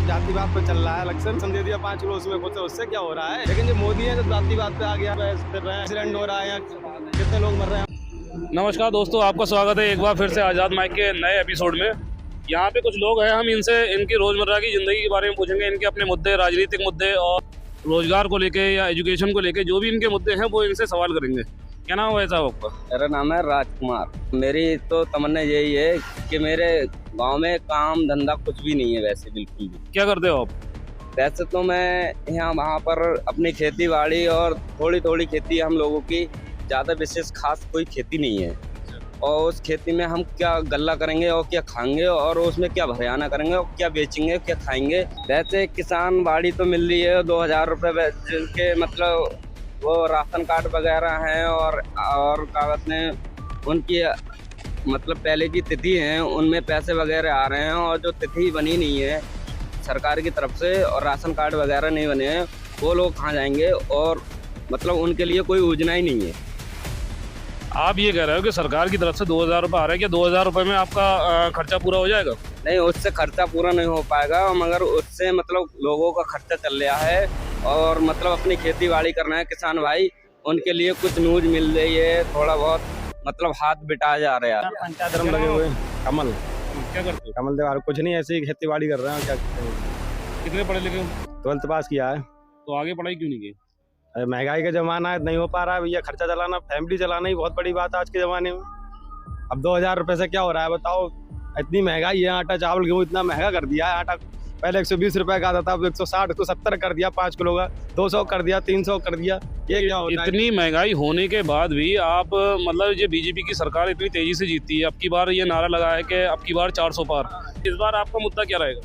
सब जातिवाद पे चल रहा है। इलेक्शन दे दिया 5 किलो उसमें खुद उससे क्या हो रहा है। लेकिन जो मोदी है जो जातिवाद पे आ गया, फिर रहे हैं, एक्सीडेंट हो रहा है, कितने लोग मर रहे हैं। नमस्कार दोस्तों, आपका स्वागत है एक बार फिर से आज़ाद माइक के नए एपिसोड में। यहाँ पे कुछ लोग हैं, हम इनसे इनकी रोज़मर्रा की ज़िंदगी के बारे में पूछेंगे। इनके अपने मुद्दे, राजनीतिक मुद्दे और रोजगार को लेके या एजुकेशन को लेके जो भी इनके मुद्दे हैं वो इनसे सवाल करेंगे। क्या नाम है साहब आपका? मेरा नाम है राजकुमार। मेरी तो तमन्ना यही है कि मेरे गांव में काम धंधा कुछ भी नहीं है वैसे, बिल्कुल भी। क्या करते हो आप? वैसे तो मैं यहाँ वहाँ पर अपनी खेती बाड़ी और थोड़ी थोड़ी खेती, हम लोगों की ज़्यादा विशेष खास कोई खेती नहीं है। और उस खेती में हम क्या गल्ला करेंगे और क्या खाएंगे, और उसमें क्या भरियाना करेंगे और क्या बेचेंगे, क्या खाएंगे। वैसे किसान बाड़ी तो मिल रही है 2000 रुपये, जिनके मतलब वो राशन कार्ड वगैरह हैं और क्या कहते हैं उनकी मतलब पहले की तिथि हैं, उनमें पैसे वगैरह आ रहे हैं। और जो तिथि बनी नहीं है सरकार की तरफ से और राशन कार्ड वगैरह नहीं बने हैं, वो लोग कहाँ जाएंगे, और मतलब उनके लिए कोई योजना ही नहीं है। आप ये कह रहे हो कि सरकार की तरफ से 2000 रुपये आ रहे हैं, क्या 2000 रुपये में आपका खर्चा पूरा हो जाएगा? नहीं, उससे खर्चा पूरा नहीं हो पाएगा, मगर उससे मतलब लोगों का खर्चा चल रहा है और मतलब अपनी खेती बाड़ी करना है किसान भाई, उनके लिए कुछ न्यूज मिल रही है, थोड़ा बहुत मतलब हाथ बिटा जा रहा है। पंचायत लगे हुए कमल, क्या करते हो? कमल देवार कुछ नहीं, ऐसे ही खेती बाड़ी कर रहे हैं। क्या करते हैं? कितने पढ़े लिखे हो? 12th पास किया है। तो आगे पढ़ाई क्यों नहीं की? अरे महंगाई का जमाना है, नहीं हो पा रहा है भैया। खर्चा चलाना, फैमिली चलाना ही बहुत बड़ी बात है आज के ज़माने में। अब 2000 रुपये से क्या हो रहा है बताओ। इतनी महंगाई है, आटा चावल गेहूँ इतना महंगा कर दिया है। आटा पहले 120 रुपये का आता था, अब 160 170 कर दिया। 5 किलो का 200 कर दिया, 300 कर दिया। ये क्या होता है? इतनी महंगाई होने के बाद भी आप मतलब ये बीजेपी की सरकार इतनी तेजी से जीतती है। अब की बार ये नारा लगा है कि अब की बार 400 पार। इस बार आपका मुद्दा क्या रहेगा?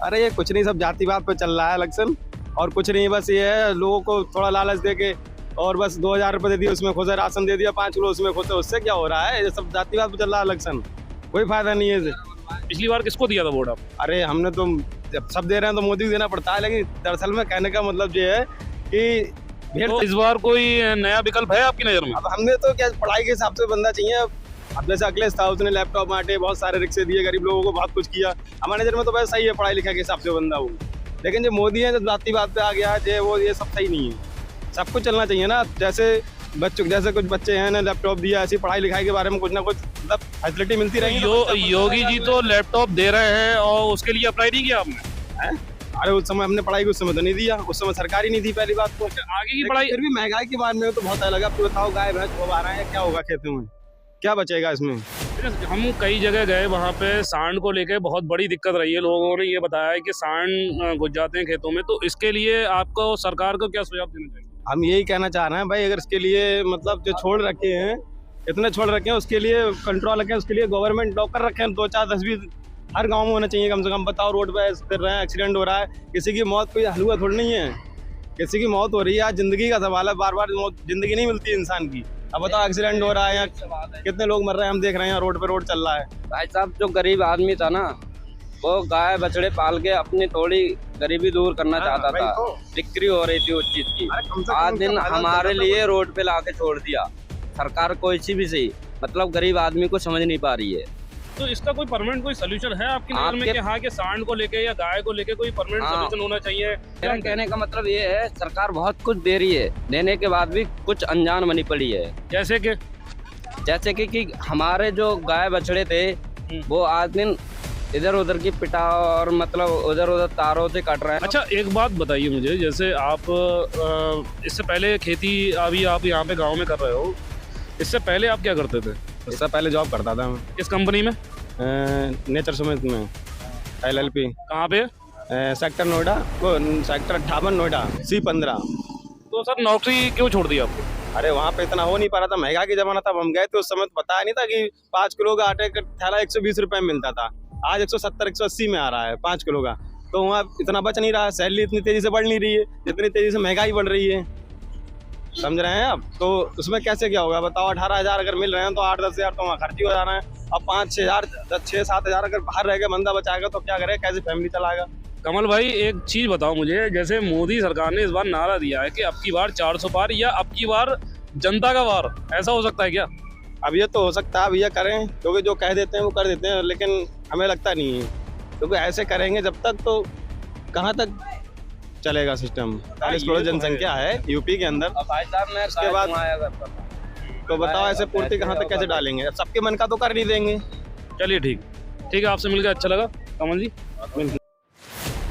अरे ये कुछ नहीं, सब जातिवाद पे चल रहा है इलेक्शन, और कुछ नहीं। बस ये है लोगों को थोड़ा लालच दे के, और बस 2000 रुपये दे दिए, उसमें खुद राशन दे दिया 5 किलो, उसमें खुद। उससे क्या हो रहा है? ये सब जातिवाद पे चल रहा है इलेक्शन, कोई फायदा नहीं है इसे। पिछली बार किसको दिया था वोट आप? अरे हमने तो जब सब दे रहे हैं तो मोदी को देना पड़ता है, लेकिन दरअसल में कहने का मतलब ये है कि तो इस बार कोई नया विकल्प है आपकी नज़र में? अब हमने तो क्या, पढ़ाई के हिसाब से बंदा चाहिए। अब जैसे अखिलेश था, उसने लैपटॉप बांटे, बहुत सारे रिक्शे दिए, गरीब लोगों को बहुत कुछ किया। हमारे नज़र में तो वैसा सही है पढ़ाई लिखाई के हिसाब से बंदा वो। लेकिन जो मोदी है, जो जातिवाद पे आ गया है, वो ये सब सही नहीं है। सब कुछ चलना चाहिए ना। जैसे बच्चों, जैसे कुछ बच्चे हैं ना, लैपटॉप दिया, ऐसी पढ़ाई लिखाई के बारे में कुछ ना कुछ मतलब फैसिलिटी मिलती रहेगी। योगी जी तो लैपटॉप दे रहे हैं और उसके लिए अप्लाई नहीं किया आपने? अरे उस समय हमने पढ़ाई को उस समय तो नहीं दिया, उस समय सरकार ही नहीं थी पहली बात तो। आगे की पढ़ाई फिर भी महंगाई के बारे में तो बहुत अलग है। आप बताओ, गाय भैंस को आ रहा है, क्या होगा खेतों में, क्या बचेगा इसमें? हम कई जगह गए, वहाँ पे सांड को लेके बहुत बड़ी दिक्कत रही है। लोगों ने ये बताया है कि सांड घुस जाते हैं खेतों में। तो इसके लिए आपको सरकार को क्या सुझाव देना चाहिए? हम यही कहना चाह रहे हैं भाई, अगर इसके लिए मतलब जो छोड़ रखे हैं, इतने छोड़ रखे हैं, उसके लिए कंट्रोल रखें, उसके लिए गवर्नमेंट लॉकर रखें। 2 4 10 20 हर गांव में होना चाहिए कम से कम। बताओ, रोड पे फिर रहे हैं, एक्सीडेंट हो रहा है, किसी की मौत कोई हलवा थोड़ी नहीं है, किसी की मौत हो रही है। आज जिंदगी का सवाल है, बार बार जिंदगी नहीं मिलती इंसान की। अब बताओ, एक्सीडेंट हो रहा है, या कितने लोग मर रहे हैं, हम देख रहे हैं, रोड पे रोड चल रहा है। भाई साहब, जो गरीब आदमी था ना, वो गाय बछड़े पाल के अपनी थोड़ी गरीबी दूर करना चाहता था। बिक्री हो रही थी उस चीज की। आज दिन हमारे लिए रोड पे लाके छोड़ दिया सरकार, कोई सी भी सही, मतलब गरीब आदमी को समझ नहीं पा रही है। तो इसका कोई परमानेंट कोई सोल्यूशन है आपकी नजर में कि हाँ, कि सांड को लेके या गाय को लेके कोई परमानेंट सोल्यूशन होना चाहिए? मेरा कहने का मतलब ये है, सरकार बहुत कुछ दे रही है, देने के बाद भी कुछ अनजान बनी पड़ी है। जैसे कि हमारे जो गाय बछड़े थे, वो आज दिन इधर उधर की पिटा और मतलब उधर उधर तारों से कट रहे हैं। अच्छा, एक बात बताइए मुझे, जैसे आप इससे पहले खेती अभी आप यहाँ पे गांव में कर रहे हो, इससे पहले आप क्या करते थे? इससे पहले जॉब करता था मैं। किस कंपनी में? नेचर सुमित में, LLP। कहाँ पे? सेक्टर नोएडा, वो सेक्टर 58 नोएडा, C15। तो सर नौकरी क्यों छोड़ दी आपको? अरे वहाँ पे इतना हो नहीं पा रहा था, महंगाई के जमाना था। हम गए तो उस समय तो पता नहीं था कि 5 किलो का आटे का थैला 120 रुपये में मिलता था, आज 170 180 में आ रहा है 5 किलो का। तो वहाँ इतना बच नहीं रहा है, सैलरी इतनी तेजी से बढ़ नहीं रही है जितनी तेजी से महंगाई बढ़ रही है। समझ रहे हैं आप? तो उसमें कैसे क्या होगा बताओ। 18,000 अगर मिल रहे हैं तो 8-10 हज़ार तो वहाँ खर्ची हो जाना है। अब 5-6 हज़ार 6-7 हज़ार अगर बाहर रह के बंदा बचाएगा तो क्या करे, कैसे फैमिली चलाएगा? कमल भाई, एक चीज़ बताओ मुझे, जैसे मोदी सरकार ने इस बार नारा दिया है कि अब की बार 400 पार या अब की बार जनता का वार, ऐसा हो सकता है क्या? अब ये तो हो सकता है भैया, करें, क्योंकि जो कह देते हैं वो कर देते हैं, लेकिन हमें लगता नहीं है, क्योंकि ऐसे करेंगे जब तक तो कहाँ तक चलेगा सिस्टम? 40 करोड़ जनसंख्या है यूपी के अंदर, अब भाई साहब मैं उसके बाद आया करता था। तो बताओ ऐसे पूर्ति कहाँ तक कैसे डालेंगे? सबके मन का तो कर नहीं देंगे। चलिए ठीक है, आपसे मिलकर अच्छा लगा कमल जी। मिलते